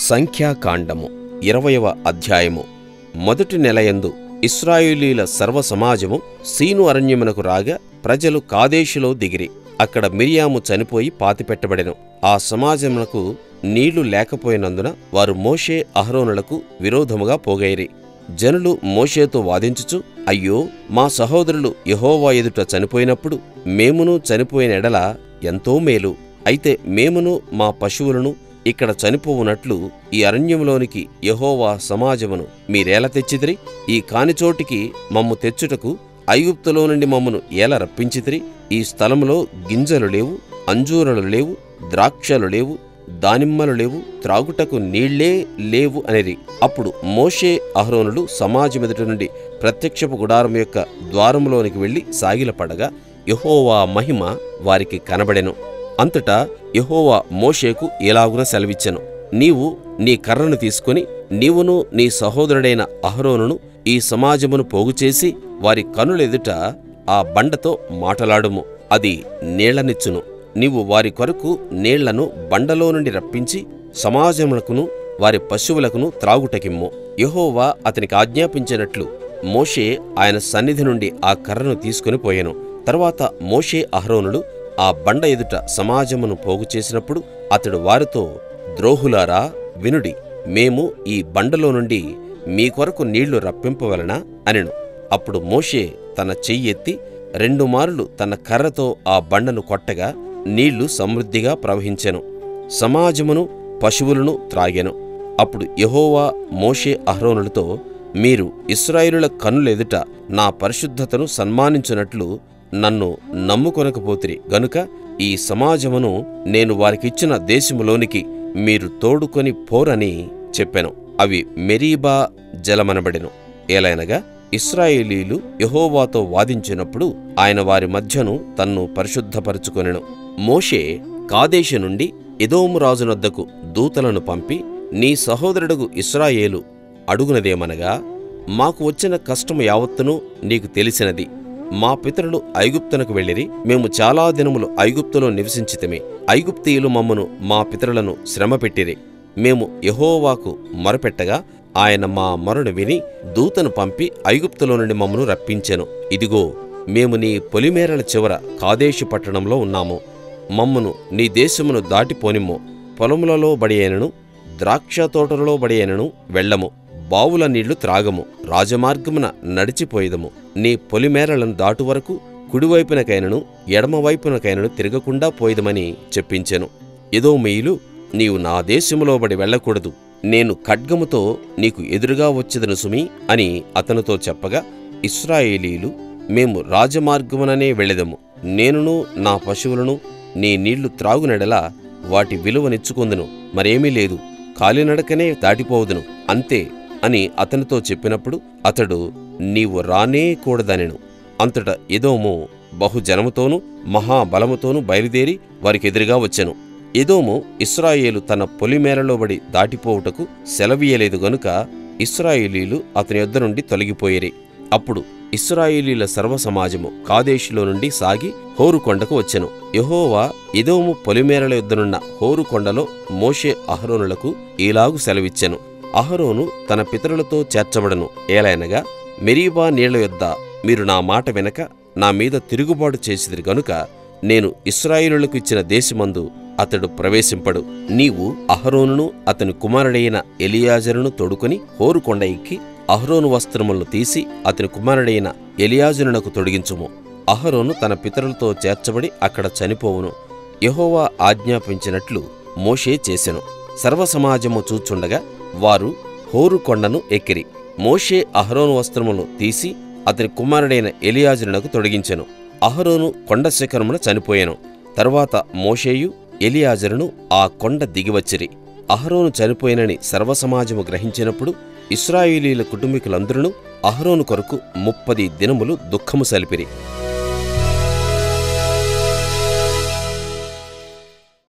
సంఖ్యాకాండము 20వ అధ్యాయము. మొదటి నెలయందు ఇశ్రాయేలీయుల సర్వసమాజము సీను అరణ్యమునకు రాగా ప్రజలు కాదేషులో దిగిరి. అక్కడ మిర్యాము చనిపోయి పాతిపెట్టబడెను. ఆ సమాజమునకు నీళ్లు లేకపోయినందున వారు మోషే అహరోనులకు విరోధముగా పోగైరి. జనులు మోషేతో వాదించుచు, అయ్యో, మా సహోదరులు యెహోవా ఎదుట చనిపోయినప్పుడు మేమును చనిపోయిన ఎడల ఎంతో మేలు. అయితే మేమును మా పశువులను ఇక్కడ చనిపోవునట్లు ఈ అరణ్యంలోనికి యెహోవా సమాజమును మీరేల తెచ్చితిరి? ఈ కానిచోటికి మమ్ము తెచ్చుటకు ఐగుప్తులో నుండి మమ్మను ఏల రప్పించితిరి? ఈ స్థలంలో గింజలు లేవు, అంజూరలు లేవు, ద్రాక్షలు లేవు, దానిమ్మలు లేవు, త్రాగుటకు నీళ్లే లేవు అనిరి. అప్పుడు మోషే అహరోనులు సమాజమెదుట నుండి ప్రత్యక్షపు గుడారం యొక్క ద్వారములోనికి వెళ్లి సాగిలపడగా యెహోవా మహిమ వారికి కనబడెను. అంతటా యెహోవా మోషేకు ఇలాగున సెలవిచ్చెను, నీవు నీ కర్రను తీసుకుని నీవును నీ సహోదరుడైన అహరోనును ఈ సమాజమును పోగుచేసి వారి కనులెదుట ఆ బండతో మాటలాడుము. అది నీళ్లనిచ్చును. నీవు వారి కొరకు నీళ్లను బండలో నుండి రప్పించి సమాజమునకును వారి పశువులకును త్రాగుటకిమ్ము. యెహోవా అతనికి ఆజ్ఞాపించినట్లు మోషే ఆయన సన్నిధి నుండి ఆ కర్రను తీసుకుని పోయెను. తరువాత మోషే అహరోనులు ఆ బండ ఎదుట సమాజమును పోగు చేసినప్పుడు అతడు వారితో, ద్రోహులారా వినుడి, మేము ఈ బండలో నుండి మీ కొరకు నీళ్లు రప్పింపవలనా అనెను. అప్పుడు మోషే తన చెయ్యెత్తి 2 మారులు తన కర్రతో ఆ బండను కొట్టగా నీళ్లు సమృద్ధిగా ప్రవహించెను. సమాజమును పశువులను త్రాగెను. అప్పుడు యెహోవా మోషే అహరోనులతో, మీరు ఇశ్రాయేలుల కన్నులెదుట నా పరిశుద్ధతను సన్మానించునట్లు నన్ను నమ్ముకొనకపోతిరి గనుక ఈ సమాజమును నేను వారికిచ్చిన దేశములోనికి మీరు తోడుకొని పోరని చెప్పెను. అవి మెరీబా జలమనబడెను. ఏలైనగా ఇశ్రాయేలీయులు యెహోవాతో వాదించినప్పుడు ఆయన వారి మధ్యను తన్ను పరిశుద్ధపరచుకొనెను. మోషే కాదేషు నుండి ఎదోము రాజునొద్దకు దూతలను పంపి, నీ సహోదరుడగు ఇశ్రాయేలు అడుగునదేమనగా, మాకు వచ్చిన కష్టము యావత్తునూ నీకు తెలిసినది. మా పితరులు ఐగుప్తునకు వెళ్ళిరి. మేము చాలా దినములు ఐగుప్తులో నివసించితిమి. ఐగుప్తీయులు మమ్మను మా పితరులను శ్రమపెట్టిరి. మేము యెహోవాకు మొరపెట్టగా ఆయన మా మొరను విని దూతను పంపి ఐగుప్తులో నుండి మమ్మను రప్పించెను. ఇదిగో, మేము నీ పొలిమేరల చివర కాదేషు పట్టణంలో ఉన్నాము. మమ్మను నీ దేశమును దాటిపోనిమ్ము. పొలములలో బడియైనను ద్రాక్ష తోటలలో బడియైనను వెళ్ళము. బావుల నీళ్లు త్రాగము. రాజమార్గమున నడిచిపోయేదము. నీ పొలిమేరలను దాటు వరకు కుడివైపునకైనను ఎడమవైపునకైనను తిరగకుండా పోయేదమని చెప్పించెను. ఎదోమీయులు, నీవు నా దేశములో బడి వెళ్ళకూడదు, నేను ఖడ్గముతో నీకు ఎదురుగా వచ్చెదను సుమీ అని అతనితో చెప్పగా, ఇశ్రాయేలీయులు, మేము రాజమార్గముననే వెళ్ళెదము. నేనును నా పశువులను నీ నీళ్లు త్రాగునెడలా వాటి విలువనిచ్చుకొందును, మరేమీ లేదు, కాలినడకనే దాటిపోవుదును అంతే అని అతనితో చెప్పినప్పుడు అతడు, నీవు రానే కూడదనెను. అంతట ఎదోము బహుజనముతోనూ మహాబలముతోనూ బయలుదేరి వారికెదురుగా వచ్చెను. ఎదోము ఇశ్రాయేలు తన పొలిమేరలో బడి దాటిపోవుటకు సెలవీయలేదు గనుక ఇశ్రాయేలీయులు అతని యొద్ద నుండి తొలగిపోయిరి. అప్పుడు ఇశ్రాయేలీయుల సర్వసమాజము కాదేషులో నుండి సాగి హోరు కొండకు వచ్చెను. యెహోవా ఎదోము పొలిమేరల యొద్దనున్న హోరు కొండలో మోషే అహరోనులకు ఈలాగు సెలవిచ్చెను, అహరోను తన పితరులతో చేర్చబడను. ఏలైనగా మెరీబా నీళ్ల యొద్ద మీరు నా మాట వినక నా మీద తిరుగుబాటు చేసిదిరి గనుక నేను ఇశ్రాయేలులకు ఇచ్చిన దేశమందు అతడు ప్రవేశింపడు. నీవు అహరోనును అతని కుమారుడైన ఎలియాజరును తోడుకొని హోరు కొండ ఎక్కి అహరోను వస్త్రములను తీసి అతని కుమారుడైన ఎలియాజరునకు తొడిగించుము. అహరోను తన పితరులతో చేర్చబడి అక్కడ చనిపోవును. యెహోవా ఆజ్ఞాపించినట్లు మోషే చేసెను. సర్వసమాజము చూచుండగా వారు హోరు కొండను ఎక్కిరి. మోషే అహరోను వస్త్రములు తీసి అతని కుమారుడైన ఎలియాజరునకు తొడిగించెను. అహరోను కొండ శిఖరమున చనిపోయెను. తరువాత మోషేయు ఎలియాజరును ఆ కొండ దిగివచ్చిరి. అహరోను చనిపోయినని సర్వసమాజము గ్రహించినప్పుడు ఇశ్రాయేలీయుల కుటుంబీకులందరూ అహరోను కొరకు 30 దినములు దుఃఖము సలిపిరి.